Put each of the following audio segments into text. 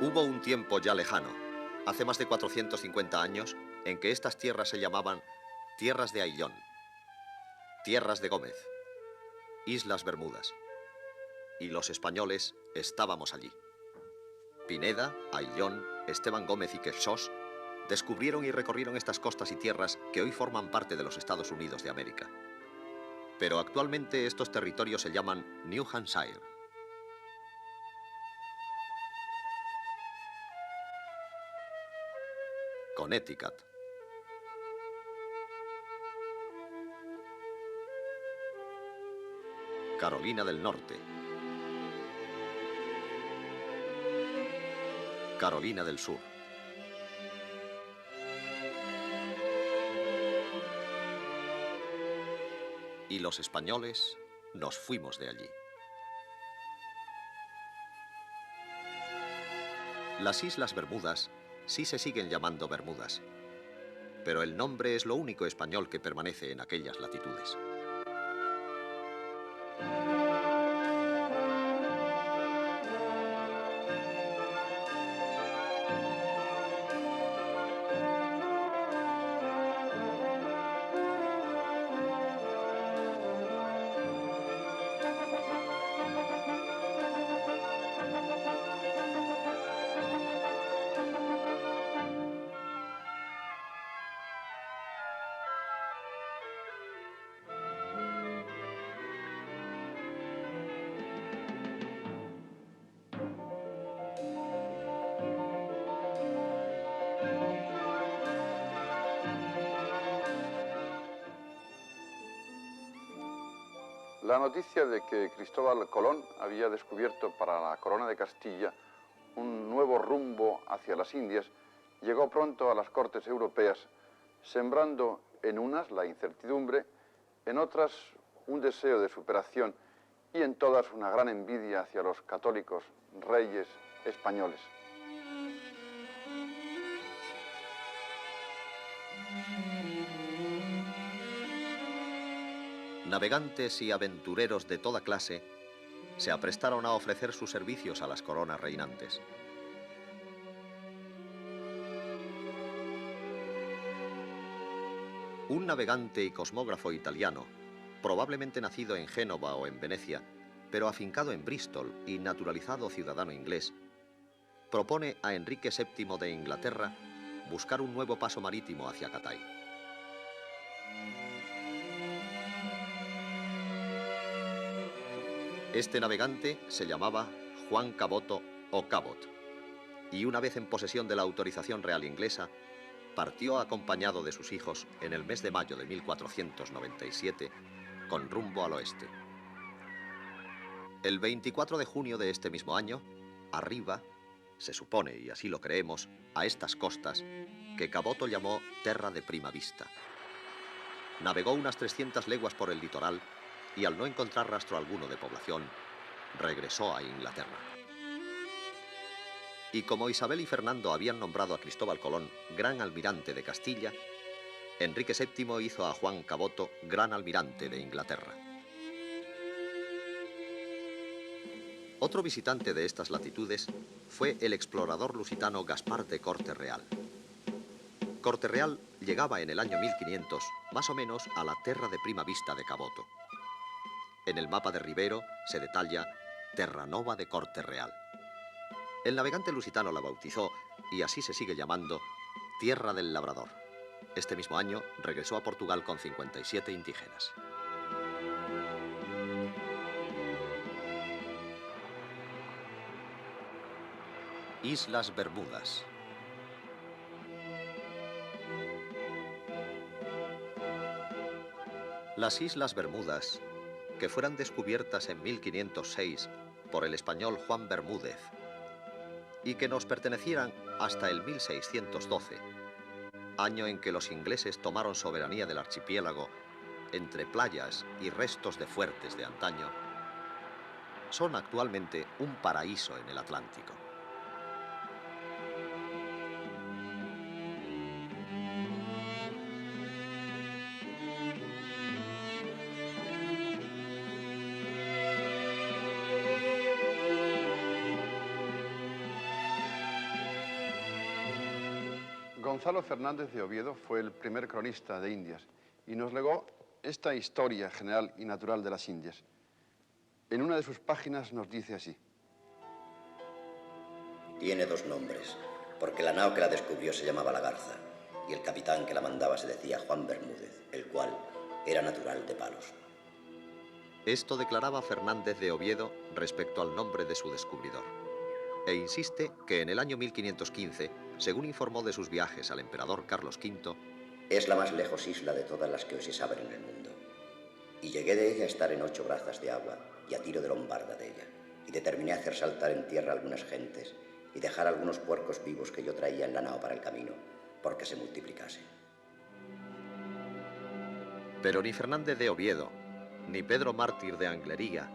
Hubo un tiempo ya lejano, hace más de 450 años, en que estas tierras se llamaban Tierras de Ayllón, Tierras de Gómez, Islas Bermudas. Y los españoles estábamos allí. Pineda, Ayllón, Esteban Gómez y Quexós descubrieron y recorrieron estas costas y tierras que hoy forman parte de los Estados Unidos de América. Pero actualmente estos territorios se llaman New Hampshire. Connecticut, Carolina del Norte, Carolina del Sur. Y los españoles nos fuimos de allí. Las Islas Bermudas sí se siguen llamando Bermudas, pero el nombre es lo único español que permanece en aquellas latitudes. La noticia de que Cristóbal Colón había descubierto para la corona de Castilla un nuevo rumbo hacia las Indias llegó pronto a las cortes europeas, sembrando en unas la incertidumbre, en otras un deseo de superación y en todas una gran envidia hacia los católicos reyes españoles. Navegantes y aventureros de toda clase se aprestaron a ofrecer sus servicios a las coronas reinantes. Un navegante y cosmógrafo italiano, probablemente nacido en Génova o en Venecia, pero afincado en Bristol y naturalizado ciudadano inglés, propone a Enrique VII de Inglaterra buscar un nuevo paso marítimo hacia Cathay. Este navegante se llamaba Juan Caboto o Cabot, y una vez en posesión de la autorización real inglesa, partió acompañado de sus hijos en el mes de mayo de 1497 con rumbo al oeste. El 24 de junio de este mismo año, arriba, se supone, y así lo creemos, a estas costas, que Caboto llamó Terra de Prima Vista. Navegó unas 300 leguas por el litoral y al no encontrar rastro alguno de población, regresó a Inglaterra. Y como Isabel y Fernando habían nombrado a Cristóbal Colón gran almirante de Castilla, Enrique VII hizo a Juan Caboto gran almirante de Inglaterra. Otro visitante de estas latitudes fue el explorador lusitano Gaspar de Corte Real. Corte Real llegaba en el año 1500, más o menos, a la Terra de Prima Vista de Caboto. En el mapa de Rivero se detalla Terranova de Corte Real. El navegante lusitano la bautizó, y así se sigue llamando, Tierra del Labrador. Este mismo año regresó a Portugal con 57 indígenas. Islas Bermudas. Las Islas Bermudas, que fueran descubiertas en 1506 por el español Juan Bermúdez y que nos pertenecieran hasta el 1612, año en que los ingleses tomaron soberanía del archipiélago entre playas y restos de fuertes de antaño, son actualmente un paraíso en el Atlántico. Gonzalo Fernández de Oviedo fue el primer cronista de Indias y nos legó esta historia general y natural de las Indias. En una de sus páginas nos dice así: Tiene dos nombres, porque la nao que la descubrió se llamaba La Garza y el capitán que la mandaba se decía Juan Bermúdez, el cual era natural de Palos. Esto declaraba Fernández de Oviedo respecto al nombre de su descubridor. E insiste que en el año 1515, según informó de sus viajes al emperador Carlos V, es la más lejos isla de todas las que hoy se saben en el mundo. Y llegué de ella a estar en 8 brazas de agua y a tiro de lombarda de ella. Y determiné hacer saltar en tierra algunas gentes y dejar algunos puercos vivos que yo traía en la nao para el camino, porque se multiplicasen. Pero ni Fernández de Oviedo, ni Pedro Mártir de Anglería,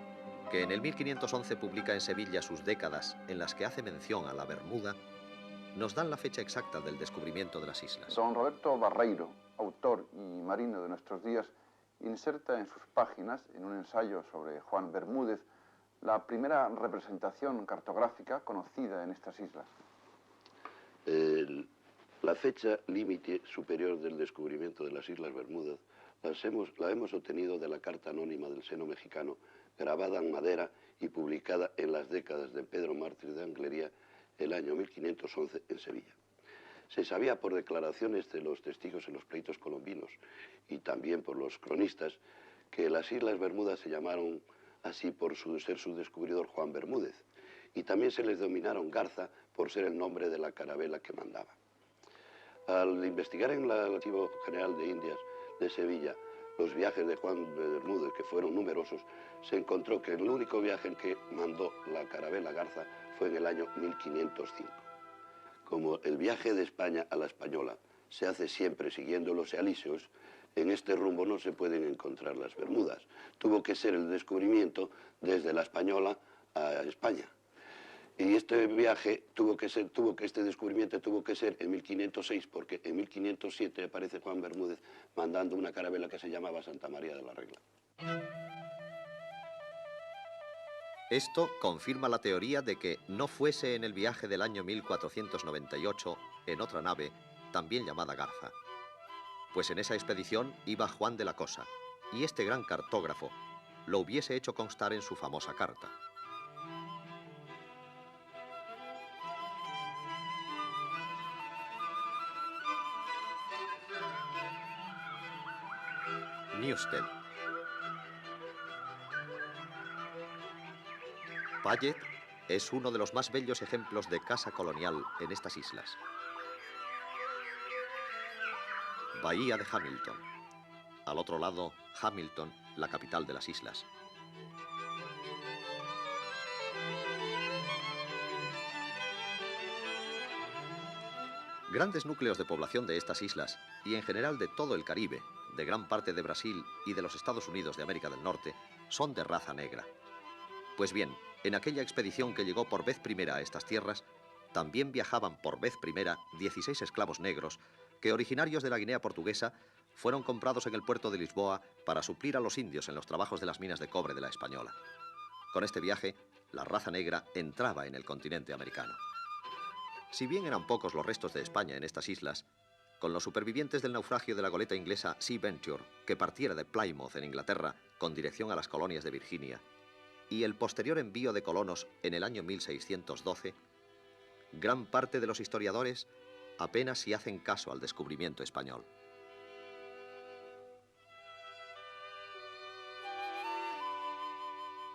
que en el 1511 publica en Sevilla sus décadas en las que hace mención a la Bermuda, nos dan la fecha exacta del descubrimiento de las islas. Don Roberto Barreiro, autor y marino de nuestros días, inserta en sus páginas, en un ensayo sobre Juan Bermúdez, la primera representación cartográfica conocida en estas islas. La fecha límite superior del descubrimiento de las Islas Bermudas la hemos obtenido de la carta anónima del Seno mexicano, grabada en madera y publicada en las décadas de Pedro Mártir de Anglería, el año 1511 en Sevilla. Se sabía por declaraciones de los testigos en los pleitos colombinos y también por los cronistas que las Islas Bermudas se llamaron así por ser su descubridor Juan Bermúdez, y también se les denominaron Garza por ser el nombre de la carabela que mandaba. Al investigar en el Archivo General de Indias de Sevilla los viajes de Juan Bermúdez, que fueron numerosos, se encontró que el único viaje en que mandó la carabela Garza fue en el año 1505. Como el viaje de España a la Española se hace siempre siguiendo los Elíseos, en este rumbo no se pueden encontrar las Bermudas. Tuvo que ser el descubrimiento desde la Española a España. Y este viaje este descubrimiento tuvo que ser en 1506, porque en 1507 aparece Juan Bermúdez mandando una carabela que se llamaba Santa María de la Regla. Esto confirma la teoría de que no fuese en el viaje del año 1498 en otra nave, también llamada Garza. Pues en esa expedición iba Juan de la Cosa, y este gran cartógrafo lo hubiese hecho constar en su famosa carta. Newstead. Paget es uno de los más bellos ejemplos de casa colonial en estas islas. Bahía de Hamilton. Al otro lado, Hamilton, la capital de las islas. Grandes núcleos de población de estas islas, y en general de todo el Caribe, de gran parte de Brasil y de los Estados Unidos de América del Norte, son de raza negra. Pues bien, en aquella expedición que llegó por vez primera a estas tierras, también viajaban por vez primera 16 esclavos negros que, originarios de la Guinea portuguesa, fueron comprados en el puerto de Lisboa para suplir a los indios en los trabajos de las minas de cobre de la Española. Con este viaje, la raza negra entraba en el continente americano. Si bien eran pocos los restos de España en estas islas, con los supervivientes del naufragio de la goleta inglesa Sea Venture, que partiera de Plymouth en Inglaterra con dirección a las colonias de Virginia, y el posterior envío de colonos en el año 1612, gran parte de los historiadores apenas si hacen caso al descubrimiento español.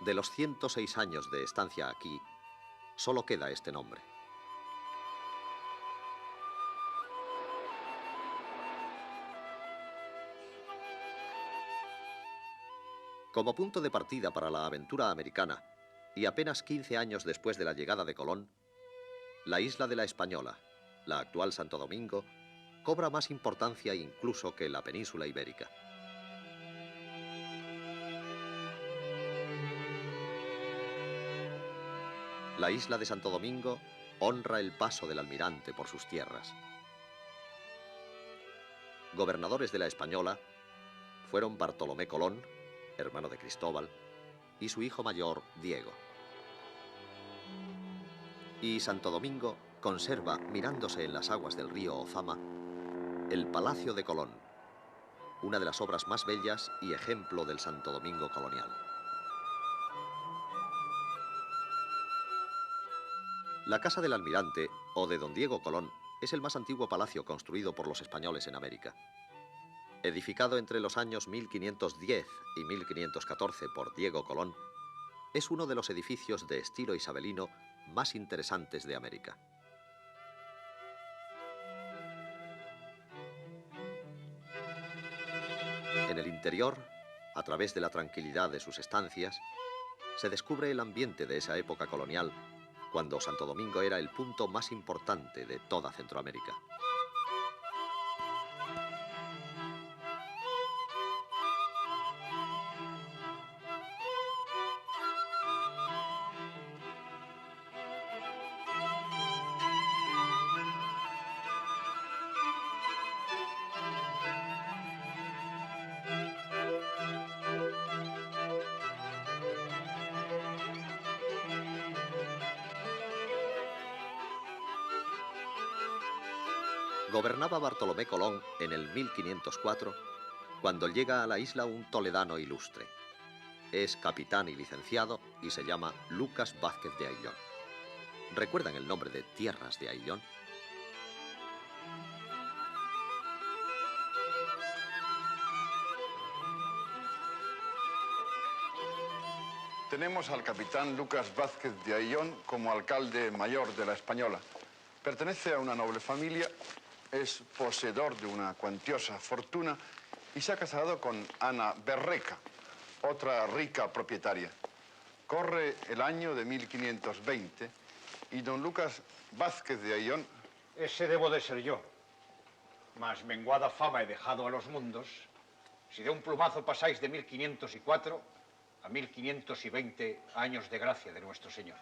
De los 106 años de estancia aquí, solo queda este nombre. Como punto de partida para la aventura americana, y apenas 15 años después de la llegada de Colón, la isla de la Española, la actual Santo Domingo, cobra más importancia incluso que la península ibérica. La isla de Santo Domingo honra el paso del almirante por sus tierras. Gobernadores de la Española fueron Bartolomé Colón, hermano de Cristóbal, y su hijo mayor, Diego. Y Santo Domingo conserva, mirándose en las aguas del río Ozama, el Palacio de Colón, una de las obras más bellas y ejemplo del Santo Domingo colonial. La Casa del Almirante, o de Don Diego Colón, es el más antiguo palacio construido por los españoles en América. Edificado entre los años 1510 y 1514 por Diego Colón, es uno de los edificios de estilo isabelino más interesantes de América. En el interior, a través de la tranquilidad de sus estancias, se descubre el ambiente de esa época colonial, cuando Santo Domingo era el punto más importante de toda Centroamérica. Gobernaba Bartolomé Colón en el 1504, cuando llega a la isla un toledano ilustre. Es capitán y licenciado y se llama Lucas Vázquez de Ayllón. ¿Recuerdan el nombre de Tierras de Ayllón? Tenemos al capitán Lucas Vázquez de Ayllón como alcalde mayor de la Española. Pertenece a una noble familia, es poseedor de una cuantiosa fortuna y se ha casado con Ana Berreca, otra rica propietaria. Corre el año de 1520 y don Lucas Vázquez de Ayllón... Ese debo de ser yo. Mas menguada fama he dejado a los mundos, si de un plumazo pasáis de 1504 a 1520 años de gracia de nuestro Señor.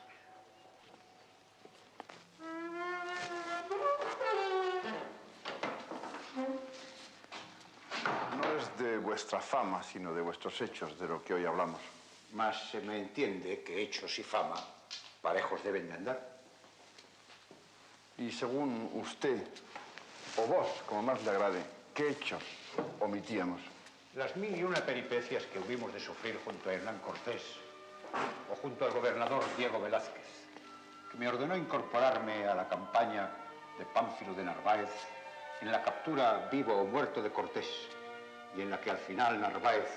No es de vuestra fama, sino de vuestros hechos, de lo que hoy hablamos. Mas se me entiende que hechos y fama parejos deben de andar. Y según usted, o vos, como más le agrade, ¿qué hechos omitíamos? Las 1001 peripecias que hubimos de sufrir junto a Hernán Cortés o junto al gobernador Diego Velázquez, que me ordenó incorporarme a la campaña de Pánfilo de Narváez en la captura vivo o muerto de Cortés y en la que al final Narváez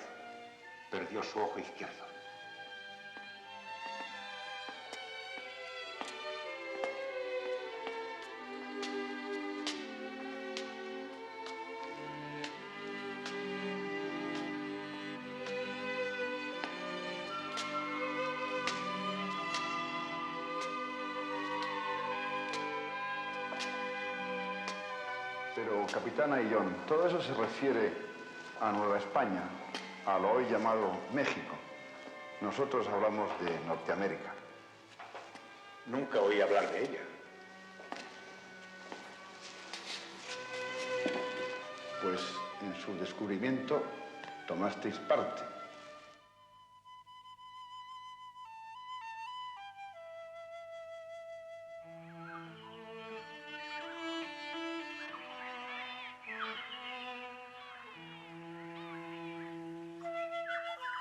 perdió su ojo izquierdo. Pero, capitán Ayllón, todo eso se refiere a Nueva España, a lo hoy llamado México. Nosotros hablamos de Norteamérica. Nunca oí hablar de ella. Pues en su descubrimiento tomasteis parte.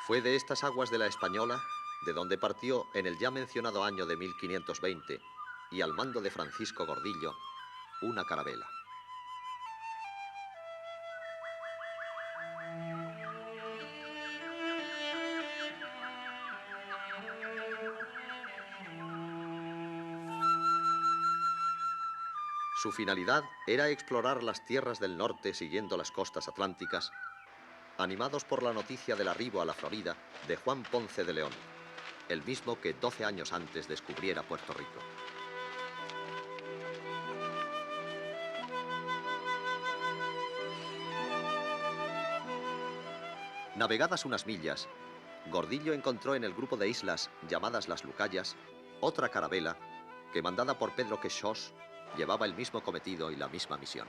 Fue de estas aguas de la Española de donde partió en el ya mencionado año de 1520 y al mando de Francisco Gordillo una carabela. Su finalidad era explorar las tierras del norte siguiendo las costas atlánticas, animados por la noticia del arribo a la Florida de Juan Ponce de León, el mismo que 12 años antes descubriera Puerto Rico. Navegadas unas millas, Gordillo encontró en el grupo de islas llamadas las Lucayas otra carabela que, mandada por Pedro Queixós, llevaba el mismo cometido y la misma misión.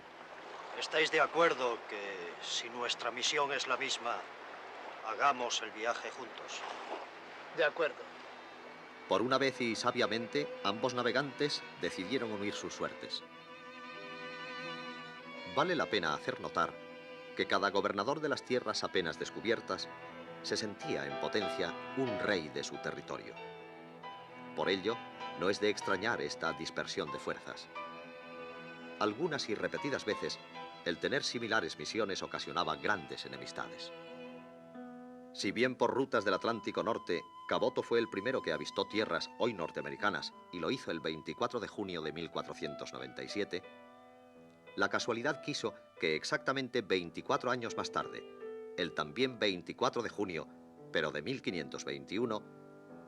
¿Estáis de acuerdo que, si nuestra misión es la misma, hagamos el viaje juntos? De acuerdo. Por una vez y sabiamente, ambos navegantes decidieron unir sus suertes. Vale la pena hacer notar que cada gobernador de las tierras apenas descubiertas se sentía en potencia un rey de su territorio. Por ello, no es de extrañar esta dispersión de fuerzas. Algunas y repetidas veces, el tener similares misiones ocasionaba grandes enemistades. Si bien por rutas del Atlántico Norte, Caboto fue el primero que avistó tierras hoy norteamericanas y lo hizo el 24 de junio de 1497, la casualidad quiso que exactamente 24 años más tarde, el también 24 de junio, pero de 1521,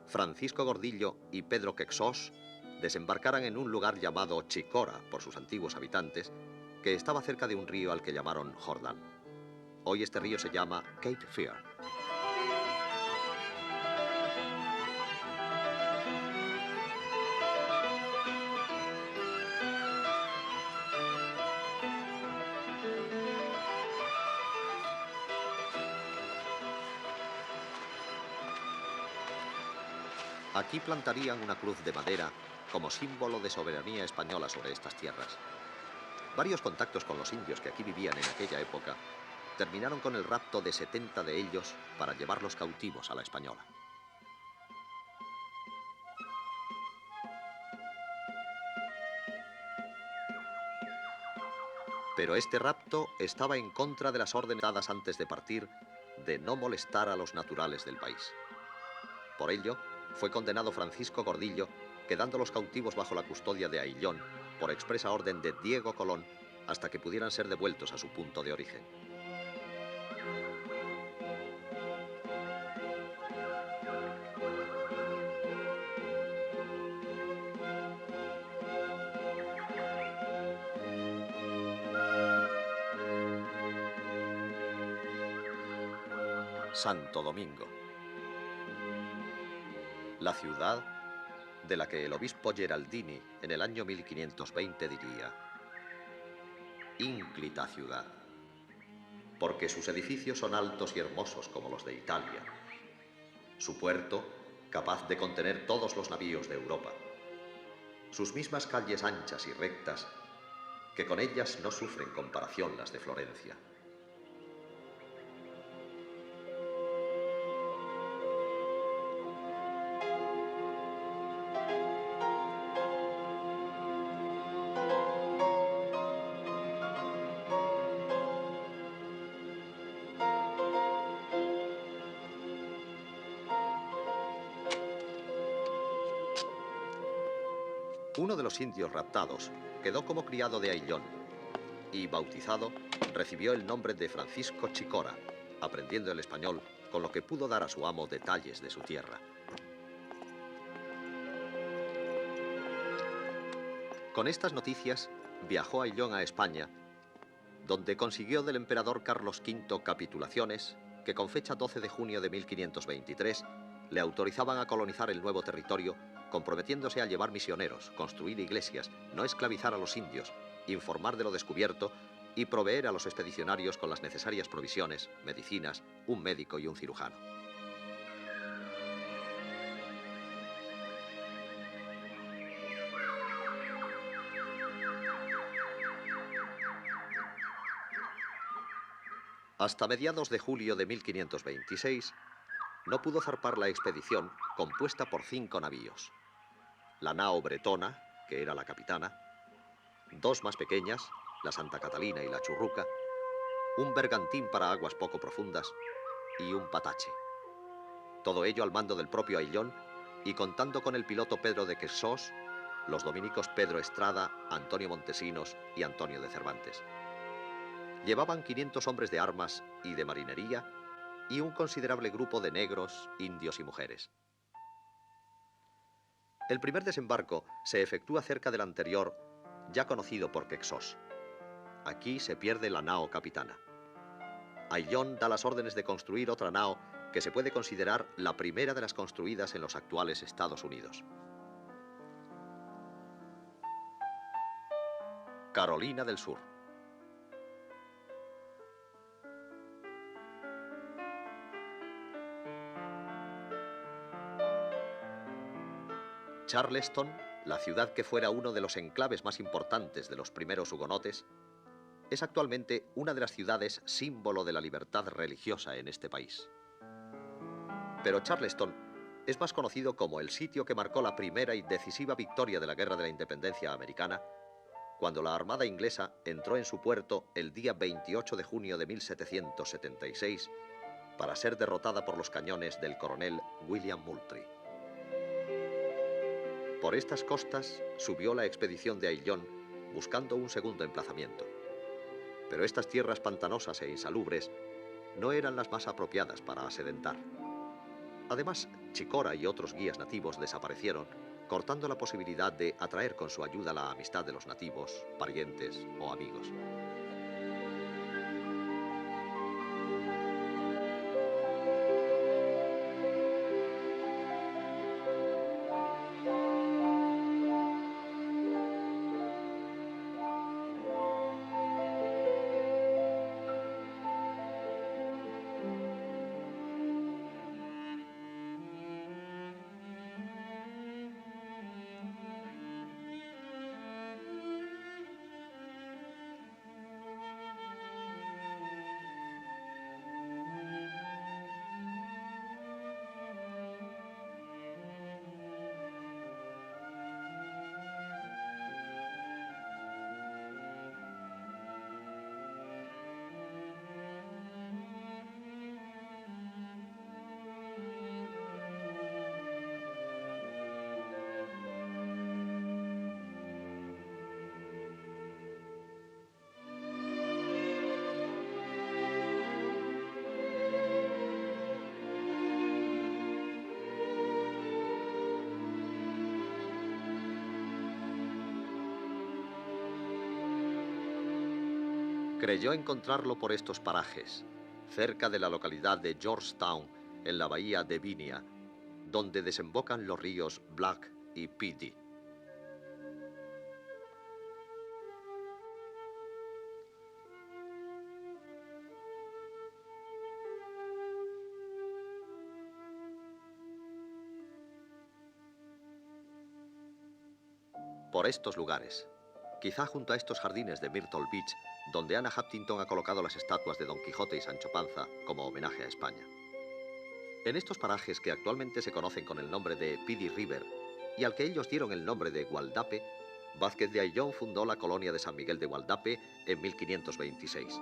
Francisco Gordillo y Pedro Quexós desembarcaran en un lugar llamado Chicora por sus antiguos habitantes, que estaba cerca de un río al que llamaron Jordán. Hoy este río se llama Cape Fear. Aquí plantarían una cruz de madera como símbolo de soberanía española sobre estas tierras. Varios contactos con los indios que aquí vivían en aquella época terminaron con el rapto de 70 de ellos para llevarlos cautivos a la española. Pero este rapto estaba en contra de las órdenes dadas antes de partir de no molestar a los naturales del país. Por ello, fue condenado Francisco Gordillo, quedando los cautivos bajo la custodia de Ayllón, por expresa orden de Diego Colón, hasta que pudieran ser devueltos a su punto de origen. Santo Domingo. La ciudad de la que el obispo Geraldini en el año 1520 diría: ínclita ciudad, porque sus edificios son altos y hermosos como los de Italia, su puerto capaz de contener todos los navíos de Europa, sus mismas calles anchas y rectas, que con ellas no sufren comparación las de Florencia. Uno de los indios raptados quedó como criado de Ayllón y, bautizado, recibió el nombre de Francisco Chicora, aprendiendo el español, con lo que pudo dar a su amo detalles de su tierra. Con estas noticias, viajó Ayllón a España, donde consiguió del emperador Carlos V capitulaciones que con fecha 12 de junio de 1523 le autorizaban a colonizar el nuevo territorio, comprometiéndose a llevar misioneros, construir iglesias, no esclavizar a los indios, informar de lo descubierto y proveer a los expedicionarios con las necesarias provisiones, medicinas, un médico y un cirujano. Hasta mediados de julio de 1526, no pudo zarpar la expedición compuesta por 5 navíos. La nao bretona, que era la capitana, 2 más pequeñas, la Santa Catalina y la Churruca, un bergantín para aguas poco profundas y un patache. Todo ello al mando del propio Ayllón y contando con el piloto Pedro de Quexós, los dominicos Pedro Estrada, Antonio Montesinos y Antonio de Cervantes. Llevaban 500 hombres de armas y de marinería y un considerable grupo de negros, indios y mujeres. El primer desembarco se efectúa cerca del anterior, ya conocido por Quexós. Aquí se pierde la nao capitana. Ayllón da las órdenes de construir otra nao que se puede considerar la primera de las construidas en los actuales Estados Unidos. Carolina del Sur. Charleston, la ciudad que fuera uno de los enclaves más importantes de los primeros hugonotes, es actualmente una de las ciudades símbolo de la libertad religiosa en este país. Pero Charleston es más conocido como el sitio que marcó la primera y decisiva victoria de la Guerra de la Independencia americana, cuando la Armada inglesa entró en su puerto el día 28 de junio de 1776 para ser derrotada por los cañones del coronel William Moultrie. Por estas costas subió la expedición de Ayllón buscando un segundo emplazamiento. Pero estas tierras pantanosas e insalubres no eran las más apropiadas para asedentar. Además, Chicora y otros guías nativos desaparecieron, cortando la posibilidad de atraer con su ayuda la amistad de los nativos, parientes o amigos. Creyó encontrarlo por estos parajes, cerca de la localidad de Georgetown, en la bahía de Vinia, donde desembocan los ríos Black y Pedee. Por estos lugares, quizá junto a estos jardines de Myrtle Beach, donde Anna Huntington ha colocado las estatuas de Don Quijote y Sancho Panza como homenaje a España. En estos parajes que actualmente se conocen con el nombre de Pedee River y al que ellos dieron el nombre de Gualdape, Vázquez de Ayllón fundó la colonia de San Miguel de Gualdape en 1526.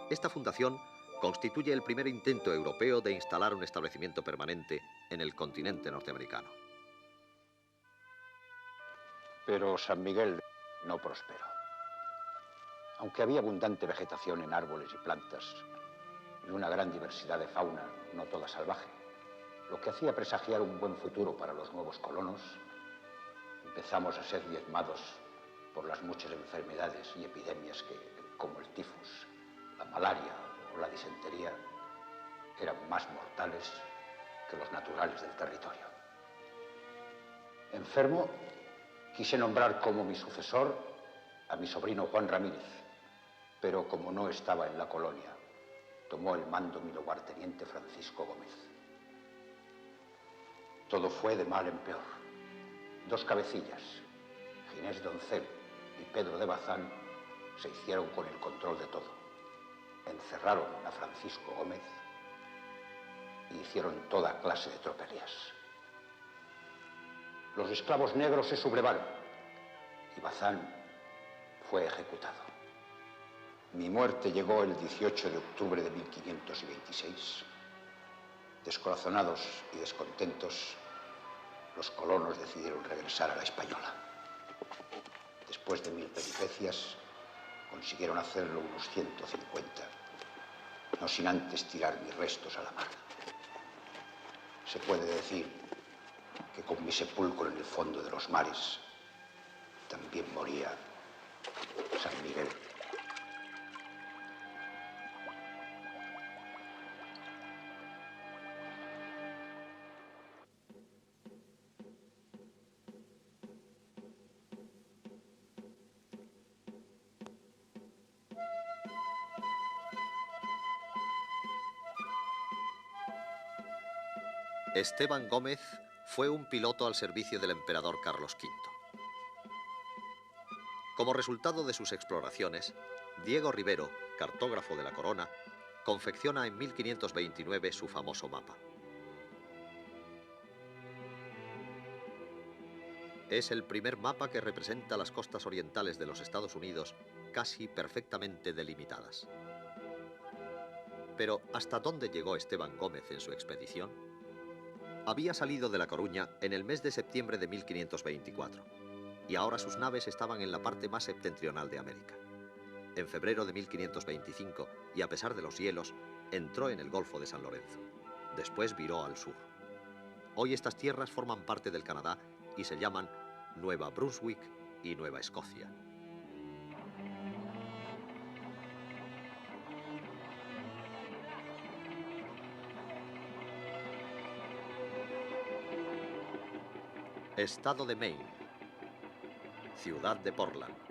Esta fundación constituye el primer intento europeo de instalar un establecimiento permanente en el continente norteamericano. Pero San Miguel no prosperó. Aunque había abundante vegetación en árboles y plantas y una gran diversidad de fauna, no toda salvaje, lo que hacía presagiar un buen futuro para los nuevos colonos, empezamos a ser diezmados por las muchas enfermedades y epidemias que, como el tifus, la malaria o la disentería, eran más mortales que los naturales del territorio. Enfermo, quise nombrar como mi sucesor a mi sobrino Juan Ramírez, pero como no estaba en la colonia, tomó el mando mi lugarteniente Francisco Gómez. Todo fue de mal en peor. Dos cabecillas, Ginés Doncel y Pedro de Bazán, se hicieron con el control de todo. Encerraron a Francisco Gómez y hicieron toda clase de tropelías. Los esclavos negros se sublevaron y Bazán fue ejecutado. Mi muerte llegó el 18 de octubre de 1526. Descorazonados y descontentos, los colonos decidieron regresar a la Española. Después de 1000 peripecias, consiguieron hacerlo unos 150, no sin antes tirar mis restos a la mar. Se puede decir que con mi sepulcro en el fondo de los mares también moría San Miguel. Esteban Gómez Fue un piloto al servicio del emperador Carlos V. Como resultado de sus exploraciones, Diego Rivero, cartógrafo de la corona, confecciona en 1529 su famoso mapa. Es el primer mapa que representa las costas orientales de los Estados Unidos casi perfectamente delimitadas. Pero, ¿hasta dónde llegó Esteban Gómez en su expedición? Había salido de La Coruña en el mes de septiembre de 1524, y ahora sus naves estaban en la parte más septentrional de América. En febrero de 1525, y a pesar de los hielos, entró en el Golfo de San Lorenzo. Después viró al sur. Hoy estas tierras forman parte del Canadá y se llaman Nueva Brunswick y Nueva Escocia. Estado de Maine. Ciudad de Portland.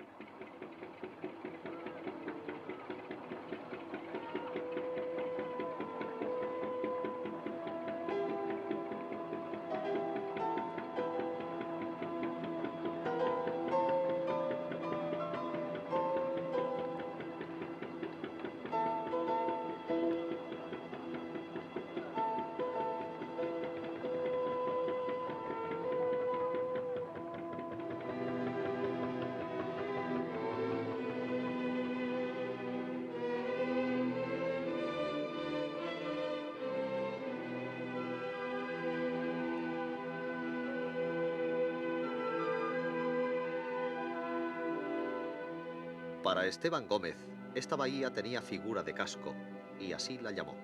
Para Esteban Gómez, esta bahía tenía figura de casco, y así la llamó,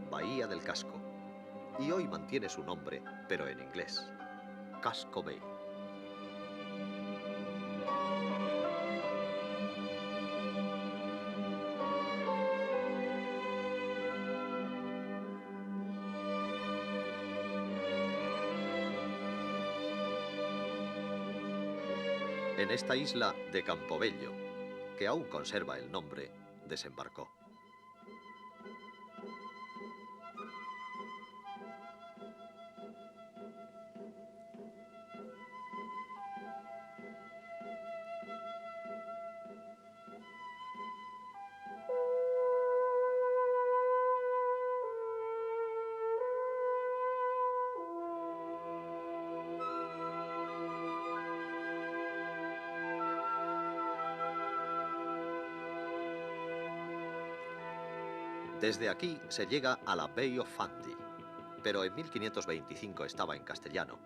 Bahía del Casco, y hoy mantiene su nombre, pero en inglés, Casco Bay. En esta isla de Campobello, que aún conserva el nombre, desembarcó. Desde aquí se llega a la Bay of Fundy, pero en 1525 estaba en castellano,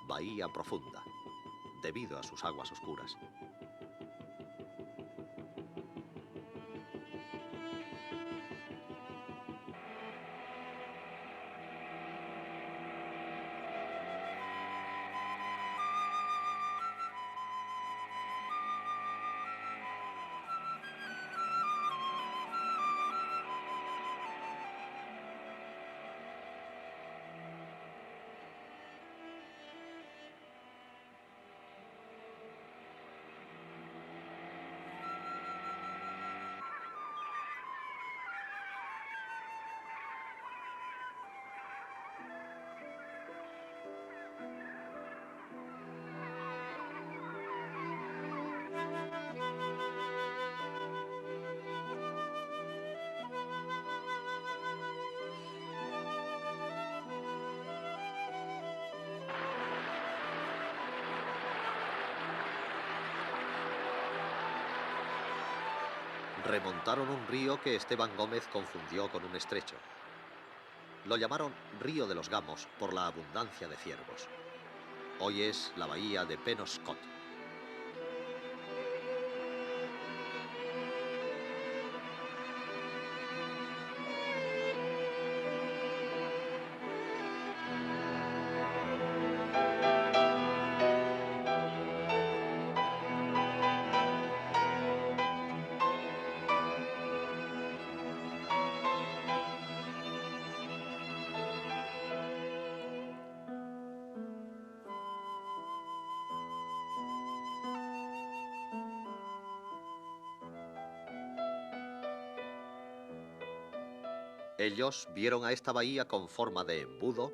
Bahía Profunda, debido a sus aguas oscuras. Remontaron un río que Esteban Gómez confundió con un estrecho. Lo llamaron Río de los Gamos por la abundancia de ciervos. Hoy es la bahía de Penobscot. Ellos vieron a esta bahía con forma de embudo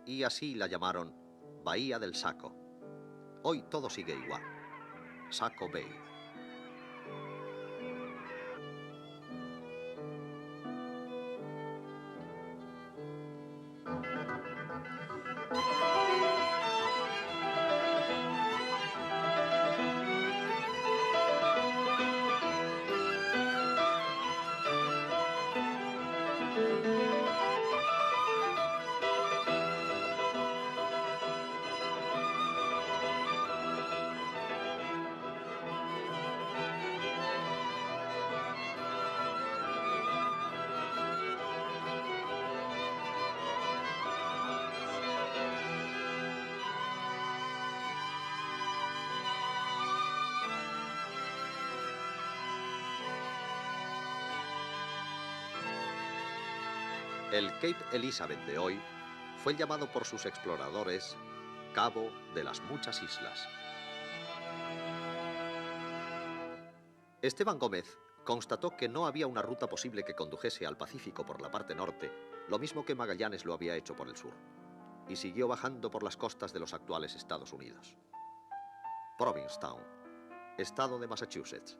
y así la llamaron Bahía del Saco. Hoy todo sigue igual. Saco Bay. El Cape Elizabeth de hoy fue llamado por sus exploradores Cabo de las Muchas Islas. Esteban Gómez constató que no había una ruta posible que condujese al Pacífico por la parte norte, lo mismo que Magallanes lo había hecho por el sur, y siguió bajando por las costas de los actuales Estados Unidos. Provincetown, estado de Massachusetts.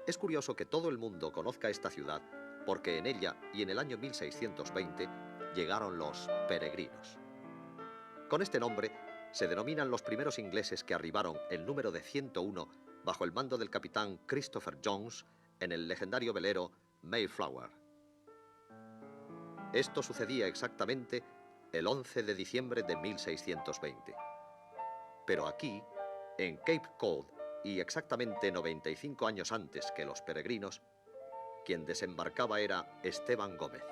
Es curioso que todo el mundo conozca esta ciudad porque en ella y en el año 1620 llegaron los peregrinos. Con este nombre se denominan los primeros ingleses que arribaron el número de 101 bajo el mando del capitán Christopher Jones en el legendario velero Mayflower. Esto sucedía exactamente el 11 de diciembre de 1620. Pero aquí, en Cape Cod, y exactamente 95 años antes que los peregrinos, quien desembarcaba era Esteban Gómez.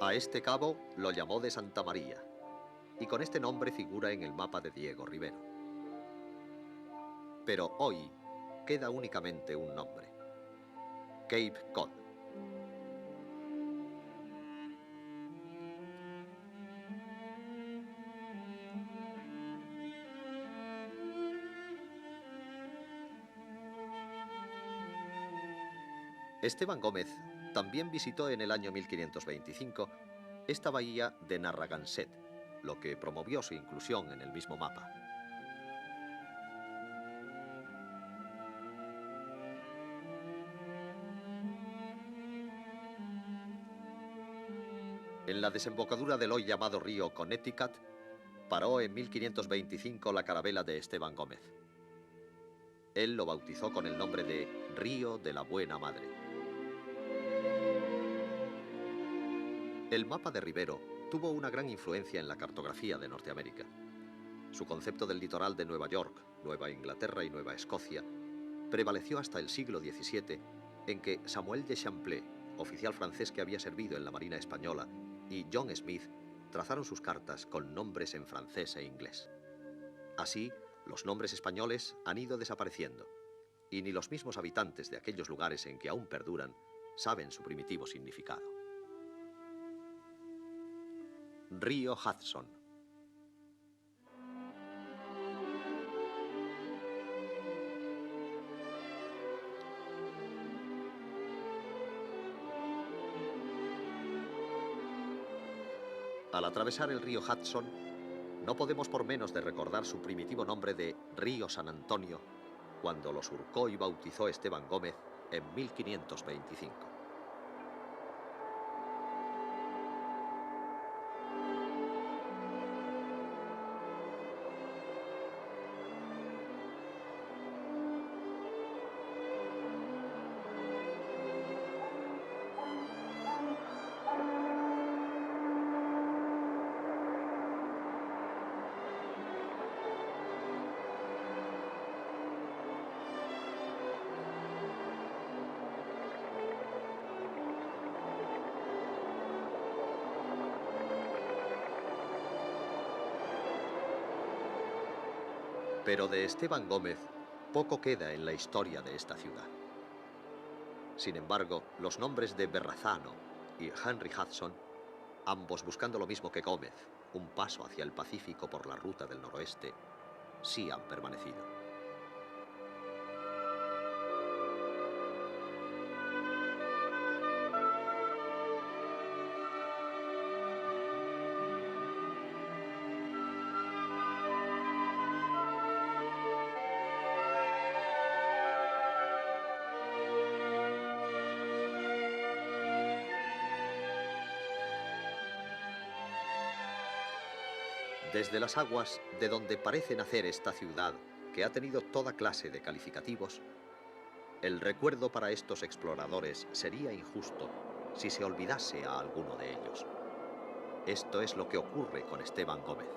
A este cabo lo llamó de Santa María, y con este nombre figura en el mapa de Diego Rivero. Pero hoy queda únicamente un nombre: Cape Cod. Esteban Gómez también visitó en el año 1525 esta bahía de Narragansett, lo que promovió su inclusión en el mismo mapa. En la desembocadura del hoy llamado río Connecticut, paró en 1525 la carabela de Esteban Gómez. Él lo bautizó con el nombre de Río de la Buena Madre. El mapa de Rivero tuvo una gran influencia en la cartografía de Norteamérica. Su concepto del litoral de Nueva York, Nueva Inglaterra y Nueva Escocia prevaleció hasta el siglo XVII, en que Samuel de Champlain, oficial francés que había servido en la Marina Española, y John Smith trazaron sus cartas con nombres en francés e inglés. Así, los nombres españoles han ido desapareciendo, y ni los mismos habitantes de aquellos lugares en que aún perduran saben su primitivo significado. Río Hudson. Al atravesar el río Hudson, no podemos por menos de recordar su primitivo nombre de Río San Antonio, cuando lo surcó y bautizó Esteban Gómez en 1525. Pero de Esteban Gómez poco queda en la historia de esta ciudad. Sin embargo, los nombres de Berrazano y Henry Hudson, ambos buscando lo mismo que Gómez, un paso hacia el Pacífico por la ruta del noroeste, sí han permanecido. Desde las aguas de donde parece nacer esta ciudad, que ha tenido toda clase de calificativos, el recuerdo para estos exploradores sería injusto si se olvidase a alguno de ellos. Esto es lo que ocurre con Esteban Gómez.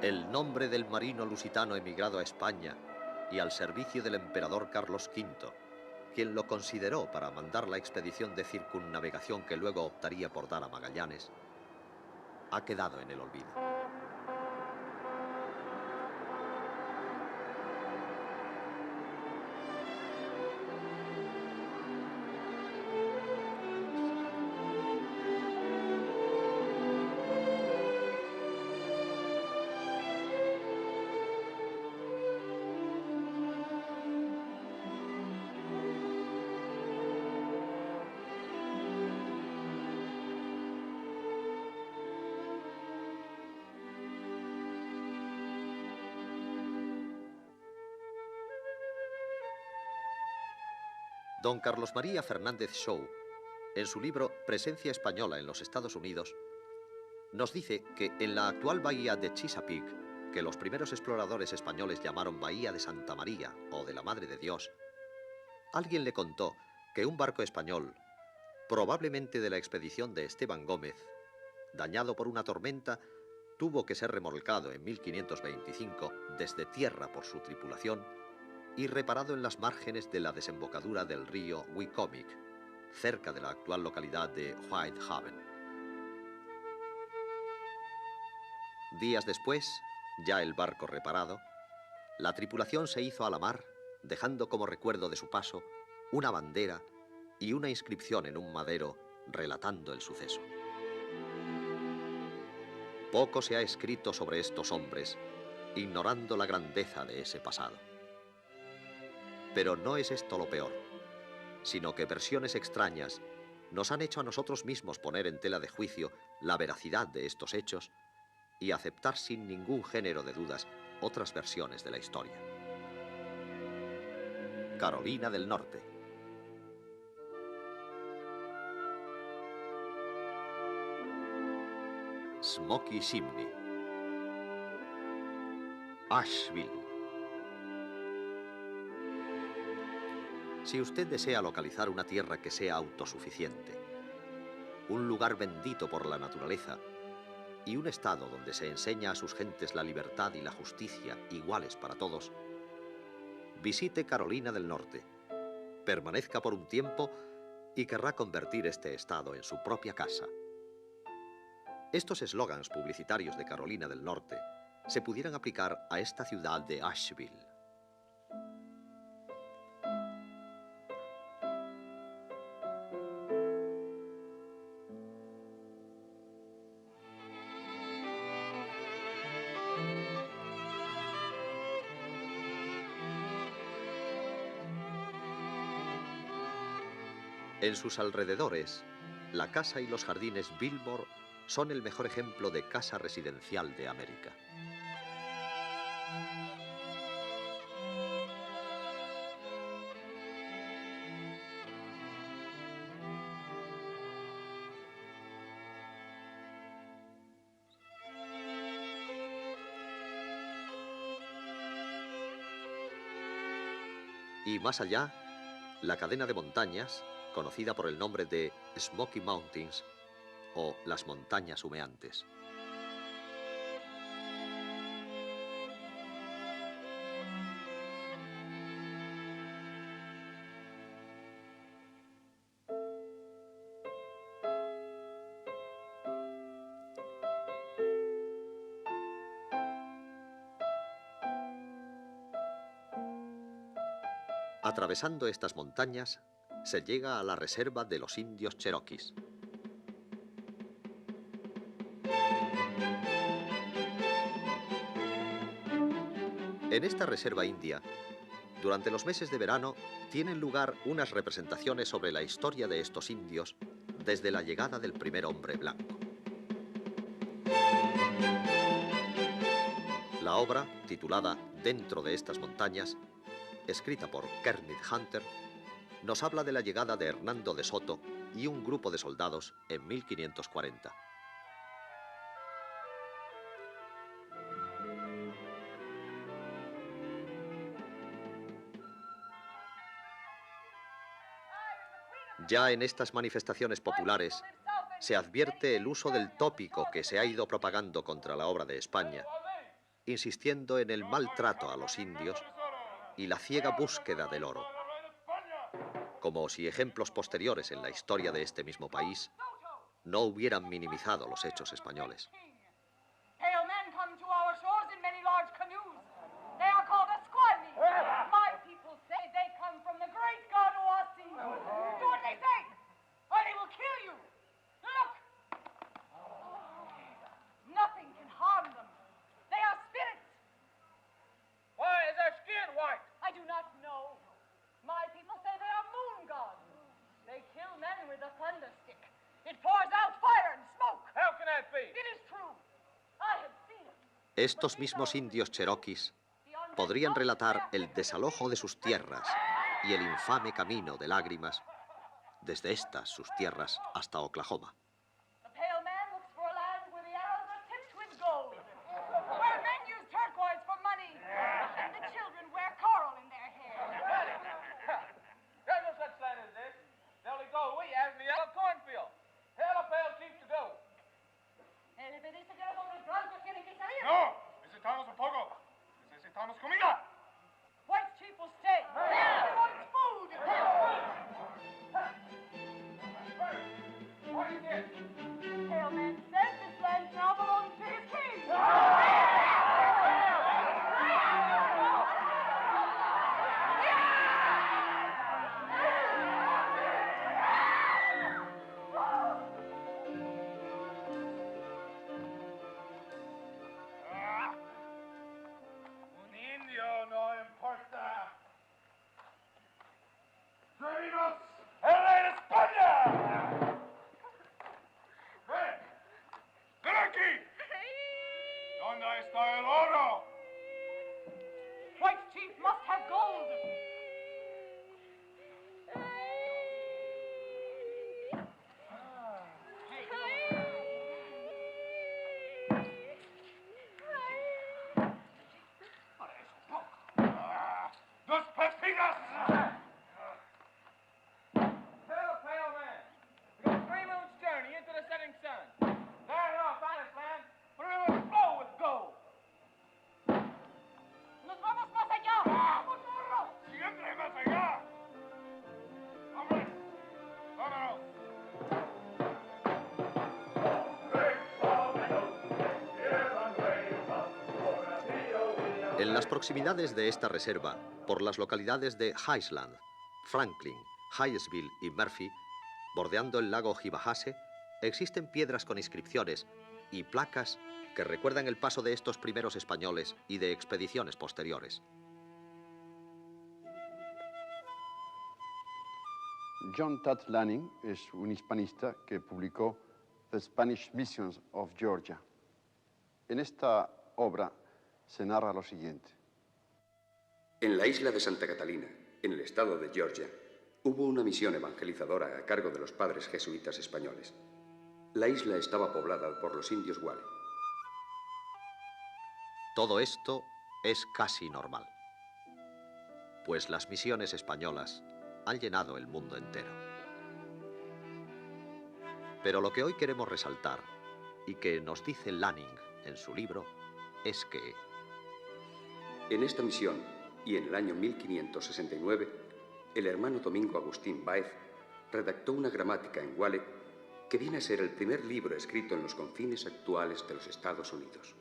El nombre del marino lusitano emigrado a España y al servicio del emperador Carlos V, quien lo consideró para mandar la expedición de circunnavegación que luego optaría por dar a Magallanes, ha quedado en el olvido. Don Carlos María Fernández Shaw, en su libro Presencia española en los Estados Unidos, nos dice que en la actual bahía de Chesapeake, que los primeros exploradores españoles llamaron Bahía de Santa María o de la Madre de Dios, alguien le contó que un barco español, probablemente de la expedición de Esteban Gómez, dañado por una tormenta, tuvo que ser remolcado en 1525 desde tierra por su tripulación y reparado en las márgenes de la desembocadura del río Wicomic, cerca de la actual localidad de Whitehaven. Días después, ya el barco reparado, la tripulación se hizo a la mar, dejando como recuerdo de su paso una bandera y una inscripción en un madero relatando el suceso. Poco se ha escrito sobre estos hombres, ignorando la grandeza de ese pasado. Pero no es esto lo peor, sino que versiones extrañas nos han hecho a nosotros mismos poner en tela de juicio la veracidad de estos hechos y aceptar sin ningún género de dudas otras versiones de la historia. Carolina del Norte. Smoky Chimney. Asheville. Si usted desea localizar una tierra que sea autosuficiente, un lugar bendito por la naturaleza y un estado donde se enseña a sus gentes la libertad y la justicia iguales para todos, visite Carolina del Norte, permanezca por un tiempo y querrá convertir este estado en su propia casa. Estos eslogans publicitarios de Carolina del Norte se pudieran aplicar a esta ciudad de Asheville. En sus alrededores, la casa y los jardines Biltmore son el mejor ejemplo de casa residencial de América. Y más allá, la cadena de montañas, conocida por el nombre de Smoky Mountains o las montañas humeantes. Atravesando estas montañas, se llega a la reserva de los indios cherokees. En esta reserva india, durante los meses de verano, tienen lugar unas representaciones sobre la historia de estos indios desde la llegada del primer hombre blanco. La obra, titulada Dentro de estas montañas, escrita por Kermit Hunter, nos habla de la llegada de Hernando de Soto y un grupo de soldados en 1540. Ya en estas manifestaciones populares se advierte el uso del tópico que se ha ido propagando contra la obra de España, insistiendo en el maltrato a los indios y la ciega búsqueda del oro, como si ejemplos posteriores en la historia de este mismo país no hubieran minimizado los hechos españoles. Estos mismos indios cherokees podrían relatar el desalojo de sus tierras y el infame camino de lágrimas desde estas sus tierras hasta Oklahoma. No, necesitamos un poco. Necesitamos comida. White chief will stay. He wants food. What is this? Pale man says this land now belongs to his king. Un indio no importa. ¡Servimos el rey de España! ¡Ven! ¡Ven aquí! ¿Dónde está el oro? White chief must have gold. ¡Dos pepitas! Tell pale man, we got 3 moons journey into the setting sun. There enough, honest land, but it will flow with gold. Nos vamos más allá. ¡Vamos, burro! ¡Siempre más allá! ¡Hombre! ¡Vámonos! En las proximidades de esta reserva, por las localidades de Highland, Franklin, Hyattsville y Murphy, bordeando el lago Hibahase, existen piedras con inscripciones y placas que recuerdan el paso de estos primeros españoles y de expediciones posteriores. John Tutt Lanning es un hispanista que publicó The Spanish Missions of Georgia. En esta obra se narra lo siguiente. En la isla de Santa Catalina, en el estado de Georgia, hubo una misión evangelizadora a cargo de los padres jesuitas españoles. La isla estaba poblada por los indios Wale. Todo esto es casi normal, pues las misiones españolas han llenado el mundo entero. Pero lo que hoy queremos resaltar, y que nos dice Lanning en su libro, es que en esta misión, y en el año 1569, el hermano Domingo Agustín Báez redactó una gramática en Wale que viene a ser el primer libro escrito en los confines actuales de los Estados Unidos.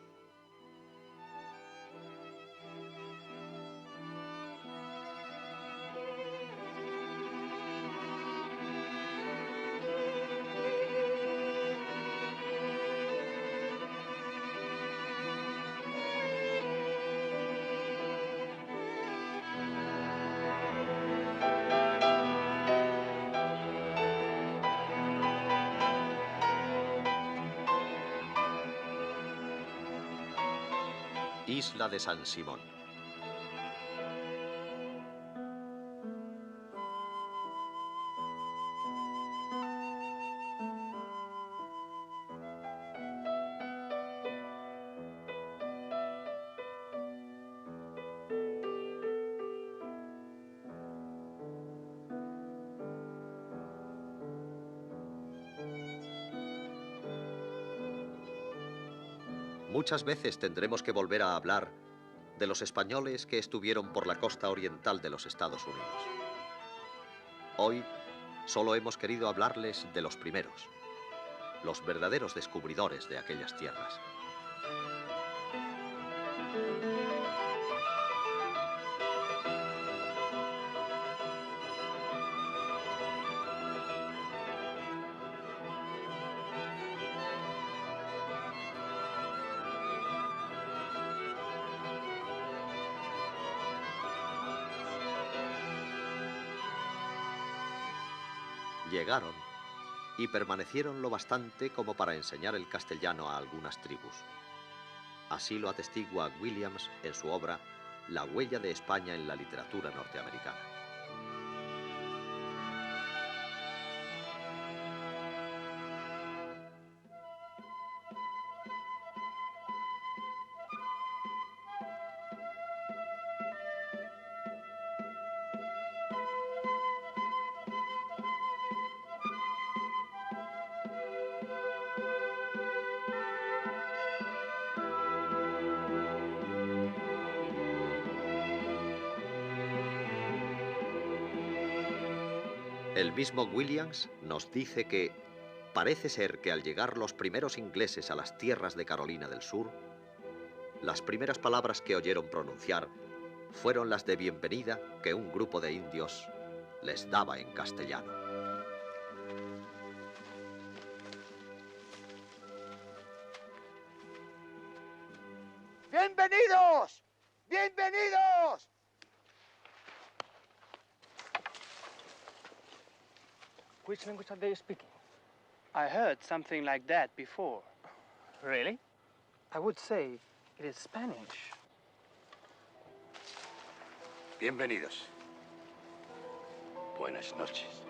Isla de San Simón. Muchas veces tendremos que volver a hablar de los españoles que estuvieron por la costa oriental de los Estados Unidos. Hoy solo hemos querido hablarles de los primeros, los verdaderos descubridores de aquellas tierras. Llegaron y permanecieron lo bastante como para enseñar el castellano a algunas tribus. Así lo atestigua Williams en su obra La huella de España en la literatura norteamericana. El mismo Williams nos dice que parece ser que al llegar los primeros ingleses a las tierras de Carolina del Sur, las primeras palabras que oyeron pronunciar fueron las de bienvenida que un grupo de indios les daba en castellano. ¡Bienvenidos! ¡Bienvenidos! Which language are they speaking? I heard something like that before. Really? I would say it is Spanish. Bienvenidos. Buenas noches.